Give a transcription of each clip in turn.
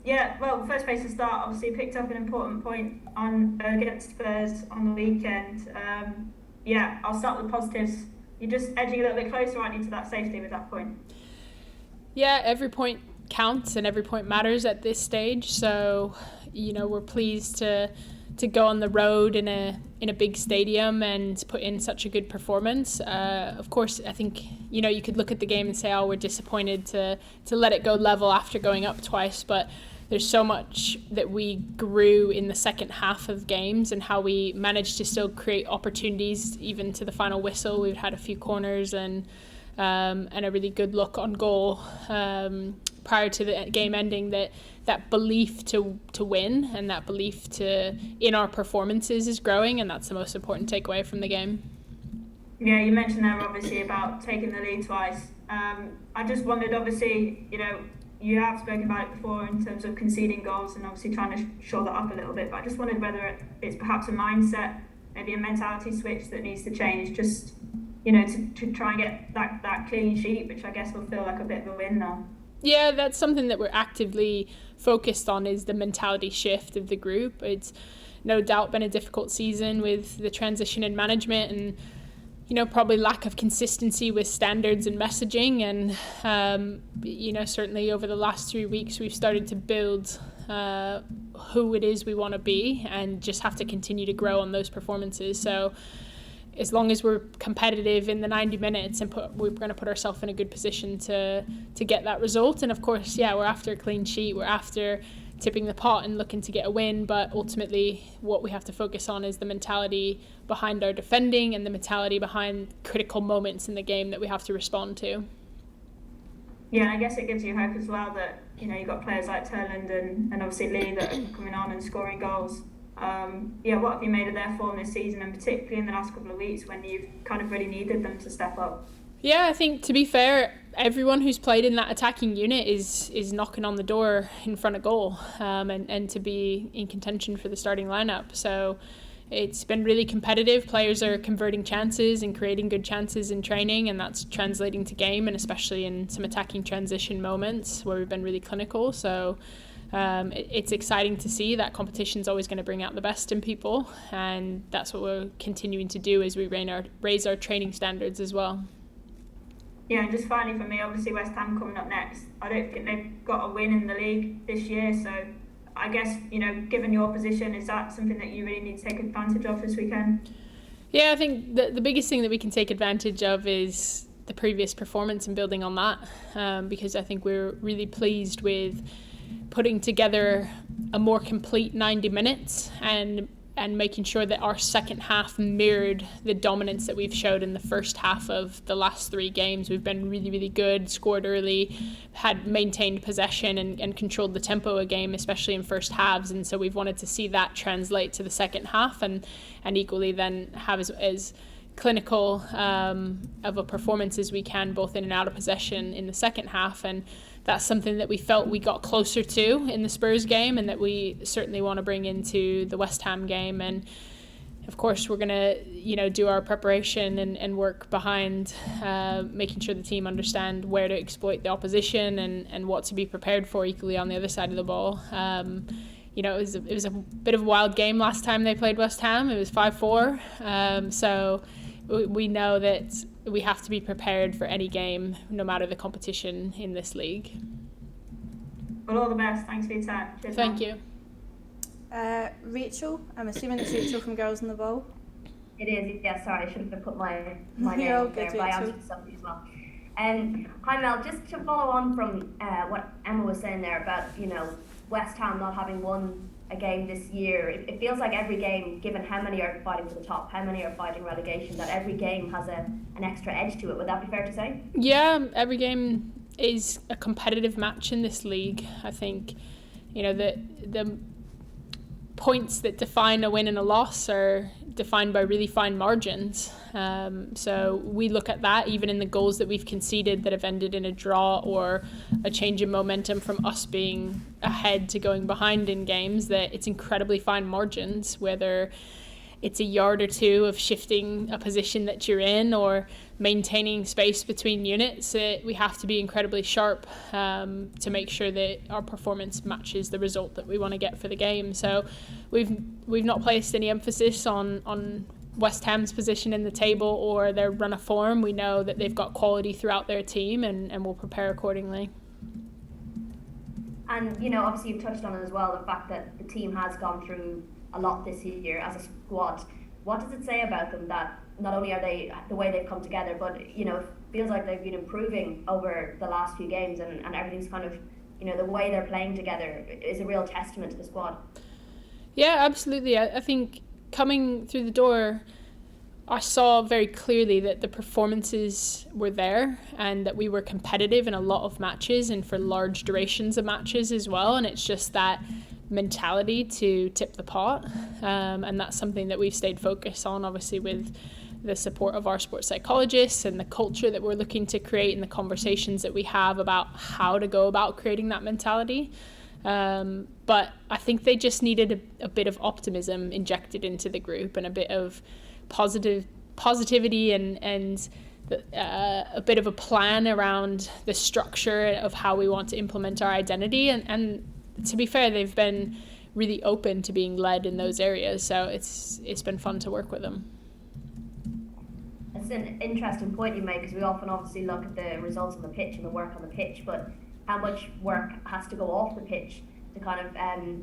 Yeah, well, first place to start, obviously picked up an important point on against Spurs on the weekend. Yeah, I'll start with the positives. You're just edging a little bit closer, aren't you, to that safety with that point? Yeah, every point counts and every point matters at this stage. So, we're pleased to go on the road in a big stadium and put in such a good performance. Of course, I think you could look at the game and say, oh, we're disappointed to let it go level after going up twice, but there's so much that we grew in the second half of games and how we managed to still create opportunities even to the final whistle. We've had a few corners and a really good look on goal prior to the game ending. That belief to win and that belief in our performances is growing, and that's the most important takeaway from the game. Yeah, you mentioned there obviously about taking the lead twice. I just wondered, obviously, you have spoken about it before in terms of conceding goals and obviously trying to shore that up a little bit, but I just wondered whether it's perhaps a mindset, maybe a mentality switch that needs to change, just to try and get that clean sheet, which I guess will feel like a bit of a win now. Yeah, that's something that we're actively focused on, is the mentality shift of the group. It's no doubt been a difficult season with the transition in management and probably lack of consistency with standards and messaging, and certainly over the last 3 weeks we've started to build who it is we want to be and just have to continue to grow on those performances. So as long as we're competitive in the 90 minutes and we're going to put ourselves in a good position to get that result. And of course, we're after a clean sheet, we're after tipping the pot and looking to get a win, but ultimately what we have to focus on is the mentality behind our defending and the mentality behind critical moments in the game that we have to respond to. Yeah, and I guess it gives you hope as well that you've got players like Turland and obviously Lee that are coming on and scoring goals. What have you made of their form this season, and particularly in the last couple of weeks when you've kind of really needed them to step up? Yeah, I think, to be fair, everyone who's played in that attacking unit is knocking on the door in front of goal, and to be in contention for the starting lineup. So it's been really competitive. Players are converting chances and creating good chances in training, and that's translating to game, and especially in some attacking transition moments where we've been really clinical. So it's exciting to see that competition's always going to bring out the best in people, and that's what we're continuing to do as we raise our training standards as well. Yeah, and just finally for me, obviously West Ham coming up next. I don't think they've got a win in the league this year, so I guess, given your position, is that something that you really need to take advantage of this weekend? Yeah, I think the biggest thing that we can take advantage of is the previous performance and building on that, because I think we're really pleased with putting together a more complete 90 minutes and making sure that our second half mirrored the dominance that we've showed in the first half of the last 3 games. We've been really, really good, scored early, had maintained possession and controlled the tempo of game, especially in first halves. And so we've wanted to see that translate to the second half and equally then have as clinical of a performance as we can, both in and out of possession in the second half. And that's something that we felt we got closer to in the Spurs game, and that we certainly want to bring into the West Ham game. And of course we're going to do our preparation and work behind making sure the team understand where to exploit the opposition and what to be prepared for equally on the other side of the ball. It was a bit of a wild game last time they played West Ham. It was 5-4, so we know that we have to be prepared for any game, no matter the competition in this league. Well, all the best. Thanks for your time. Cheers. Thank you. Rachel, I'm assuming it's Rachel from Girls on the Ball. It is, yeah, sorry, I should have put my You're name all there, good, but I Rachel. answered something as well. Hi Mel, just to follow on from what Emma was saying there about, West Ham not having won a game this year. It feels like every game, given how many are fighting for the top, how many are fighting relegation, that every game has an extra edge to it. Would that be fair to say? Yeah, every game is a competitive match in this league. I think, the points that define a win and a loss are defined by really fine margins. So we look at that even in the goals that we've conceded that have ended in a draw or a change in momentum from us being ahead to going behind in games, that it's incredibly fine margins, whether it's a yard or two of shifting a position that you're in or maintaining space between units. We have to be incredibly sharp to make sure that our performance matches the result that we want to get for the game. So we've not placed any emphasis on West Ham's position in the table or their run of form. We know that they've got quality throughout their team, and we'll prepare accordingly. And, obviously you've touched on it as well, the fact that the team has gone through a lot this year as a squad. What does it say about them that not only are they the way they've come together, but, it feels like they've been improving over the last few games and everything's kind of, the way they're playing together is a real testament to the squad. Yeah, absolutely. I think coming through the door, I saw very clearly that the performances were there and that we were competitive in a lot of matches and for large durations of matches as well. And it's just that mentality to tip the pot. And that's something that we've stayed focused on, obviously, with the support of our sports psychologists and the culture that we're looking to create and the conversations that we have about how to go about creating that mentality. But I think they just needed a bit of optimism injected into the group and a bit of positivity and a bit of a plan around the structure of how we want to implement our identity. And to be fair, they've been really open to being led in those areas. So it's been fun to work with them. It's an interesting point you make, because we often obviously look at the results on the pitch and the work on the pitch, but how much work has to go off the pitch to kind of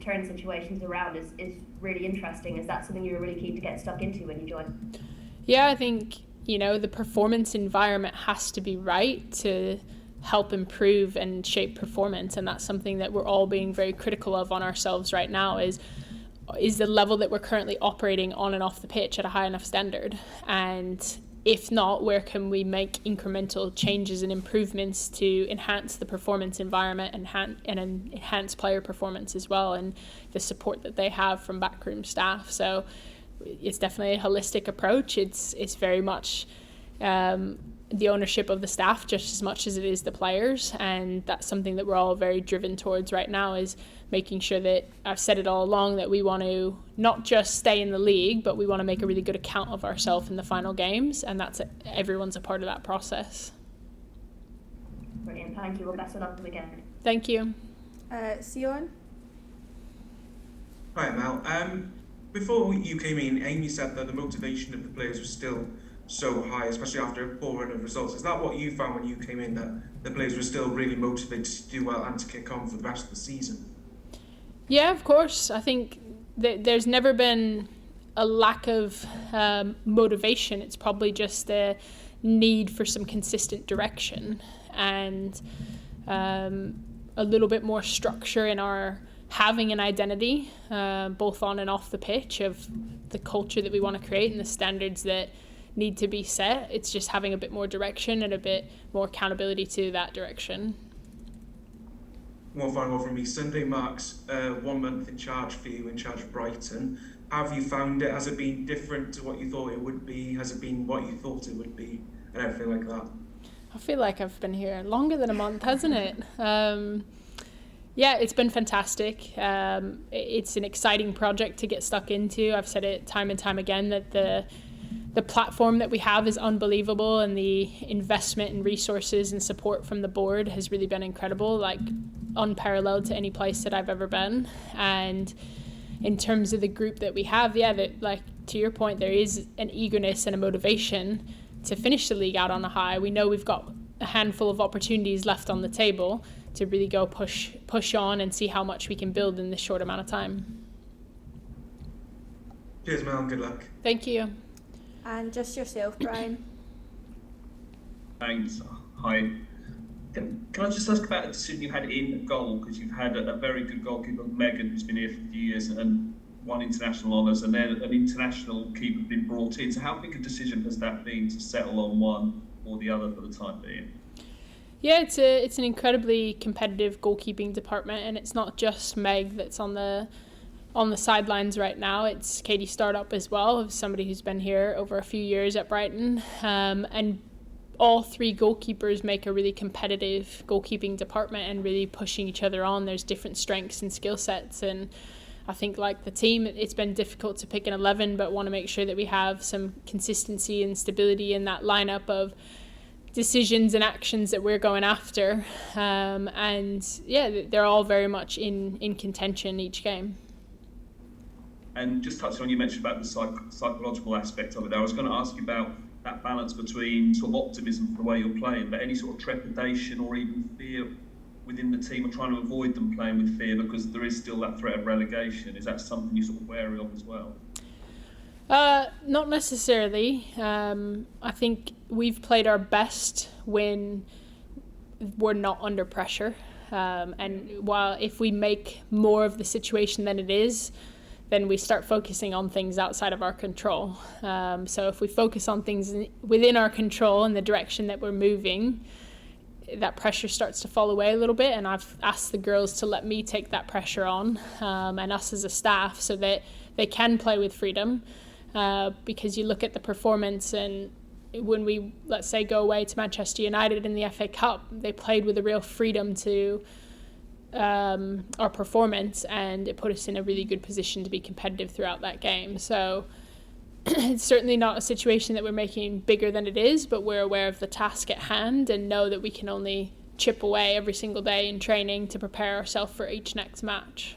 turn situations around is really interesting. Is that something you were really keen to get stuck into when you joined? Yeah, I think, the performance environment has to be right to help improve and shape performance. And that's something that we're all being very critical of on ourselves right now is the level that we're currently operating on and off the pitch at a high enough standard? And if not, where can we make incremental changes and improvements to enhance the performance environment and enhance player performance as well, and the support that they have from backroom staff? So it's definitely a holistic approach. It's very much the ownership of the staff just as much as it is the players, and that's something that we're all very driven towards right now, is making sure that, I've said it all along, that we want to not just stay in the league, but we want to make a really good account of ourselves in the final games, and everyone's a part of that process. Brilliant, thank you. Well, best of luck for the weekend. Thank you. Sion? Hi, Mel. Before you came in, Amy said that the motivation of the players was still so high, especially after a poor run of results. Is that what you found when you came in, that the players were still really motivated to do well and to kick on for the rest of the season? Yeah, of course. I think that there's never been a lack of motivation. It's probably just a need for some consistent direction and a little bit more structure in our having an identity, both on and off the pitch, of the culture that we want to create and the standards that need to be set. It's just having a bit more direction and a bit more accountability to that direction. One final one from me. Sunday marks 1 month in charge for you, in charge of Brighton. How have you found it? Has it been different to what you thought it would be? Has it been what you thought it would be? And everything like that? I feel like I've been here longer than a month, hasn't it? Yeah, it's been fantastic. It's an exciting project to get stuck into. I've said it time and time again that the platform that we have is unbelievable, and the investment in resources and support from the board has really been incredible, like unparalleled to any place that I've ever been. And in terms of the group that we have, that, like, to your point, there is an eagerness and a motivation to finish the league out on a high. We know we've got a handful of opportunities left on the table to really go push on and see how much we can build in this short amount of time. Cheers, Mel. Good luck. Thank you. And just yourself, Brian. Thanks. Hi. Can I just ask about the decision you had in goal? Because you've had a very good goalkeeper, Megan, who's been here for a few years and won international honours, and then an international keeper been brought in. So how big a decision has that been to settle on one or the other for the time being? Yeah, it's an incredibly competitive goalkeeping department, and it's not just Meg that's on the sidelines right now. It's Katie Startup as well, somebody who's been here over a few years at Brighton, and all three goalkeepers make a really competitive goalkeeping department and really pushing each other on. There's different strengths and skill sets, and I think, like the team, it's been difficult to pick an 11, but want to make sure that we have some consistency and stability in that lineup of decisions and actions that we're going after. And yeah, they're all very much in contention each game. And just touching on, you mentioned about the psychological aspect of it. I was going to ask you about that balance between sort of optimism for the way you're playing, but any sort of trepidation or even fear within the team, or trying to avoid them playing with fear because there is still that threat of relegation. Is that something you're sort of wary of as well? Not necessarily. I think we've played our best when we're not under pressure. And while if we make more of the situation than it is, then we start focusing on things outside of our control. So if we focus on things within our control and the direction that we're moving, that pressure starts to fall away a little bit. And I've asked the girls to let me take that pressure on, and us as a staff, so that they can play with freedom. Because you look at the performance, and when we, let's say, go away to Manchester United in the FA Cup, they played with a real freedom to our performance, and it put us in a really good position to be competitive throughout that game. So it's certainly not a situation that we're making bigger than it is, but we're aware of the task at hand and know that we can only chip away every single day in training to prepare ourselves for each next match.